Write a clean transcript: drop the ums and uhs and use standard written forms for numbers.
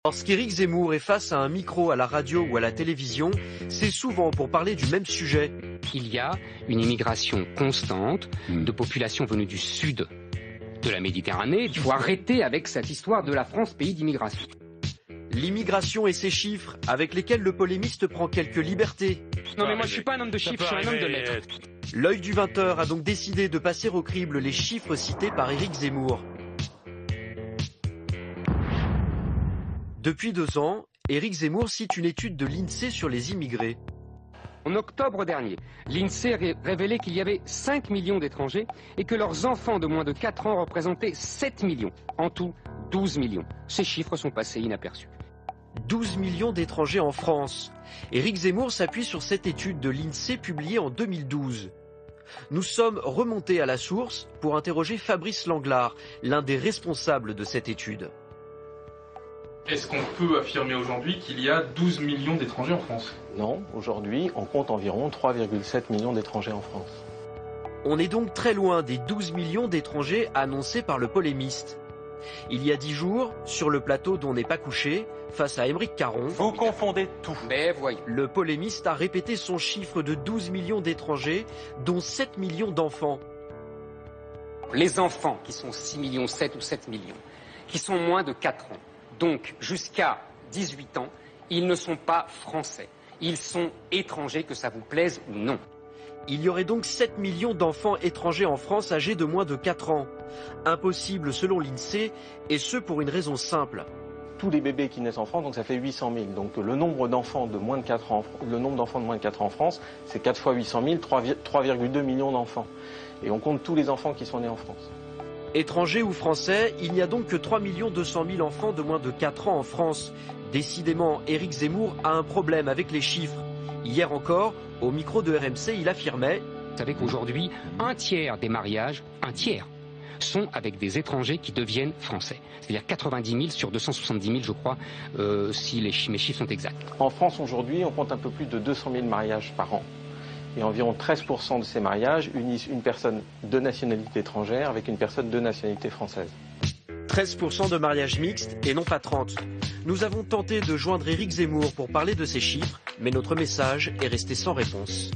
Lorsqu'Éric Zemmour est face à un micro à la radio ou à la télévision, c'est souvent pour parler du même sujet. Il y a une immigration constante de populations venues du sud de la Méditerranée. Il faut arrêter avec cette histoire de la France, pays d'immigration. L'immigration et ses chiffres, avec lesquels le polémiste prend quelques libertés. Non mais moi je suis pas un homme de chiffres, je suis un homme de lettres. L'œil du 20h a donc décidé de passer au crible les chiffres cités par Éric Zemmour. Depuis 2 ans, Éric Zemmour cite une étude de l'INSEE sur les immigrés. En octobre dernier, l'INSEE révélait qu'il y avait 5 millions d'étrangers et que leurs enfants de moins de 4 ans représentaient 7 millions. En tout, 12 millions. Ces chiffres sont passés inaperçus. 12 millions d'étrangers en France. Éric Zemmour s'appuie sur cette étude de l'INSEE publiée en 2012. Nous sommes remontés à la source pour interroger Fabrice Langlard, l'un des responsables de cette étude. Est-ce qu'on peut affirmer aujourd'hui qu'il y a 12 millions d'étrangers en France? Non, aujourd'hui, on compte environ 3,7 millions d'étrangers en France. On est donc très loin des 12 millions d'étrangers annoncés par le polémiste. Il y a 10 jours, sur le plateau d'On n'est pas couché, face à Aymeric Caron, Vous confondez tout. Mais voyons. le polémiste a répété son chiffre de 12 millions d'étrangers, dont 7 millions d'enfants. Les enfants qui sont 6 millions 7 ou 7 millions, qui sont moins de 4 ans, donc jusqu'à 18 ans, ils ne sont pas français. Ils sont étrangers, que ça vous plaise ou non. Il y aurait donc 7 millions d'enfants étrangers en France âgés de moins de 4 ans. Impossible selon l'INSEE, et ce pour une raison simple. Tous les bébés qui naissent en France, donc ça fait 800 000. Donc le nombre d'enfants de moins de 4 ans, en France, c'est 4 fois 800 000, 3,2 millions d'enfants. Et on compte tous les enfants qui sont nés en France. Étrangers ou français, il n'y a donc que 3 200 000 enfants de moins de 4 ans en France. Décidément, Éric Zemmour a un problème avec les chiffres. Hier encore, au micro de RMC, il affirmait Vous savez qu'aujourd'hui, un tiers des mariages, sont avec des étrangers qui deviennent français. C'est-à-dire 90 000 sur 270 000, je crois, si mes chiffres sont exacts. En France, aujourd'hui, on compte un peu plus de 200 000 mariages par an. Et environ 13% de ces mariages unissent une personne de nationalité étrangère avec une personne de nationalité française. 13% de mariages mixtes et non pas 30. Nous avons tenté de joindre Éric Zemmour pour parler de ces chiffres, mais notre message est resté sans réponse.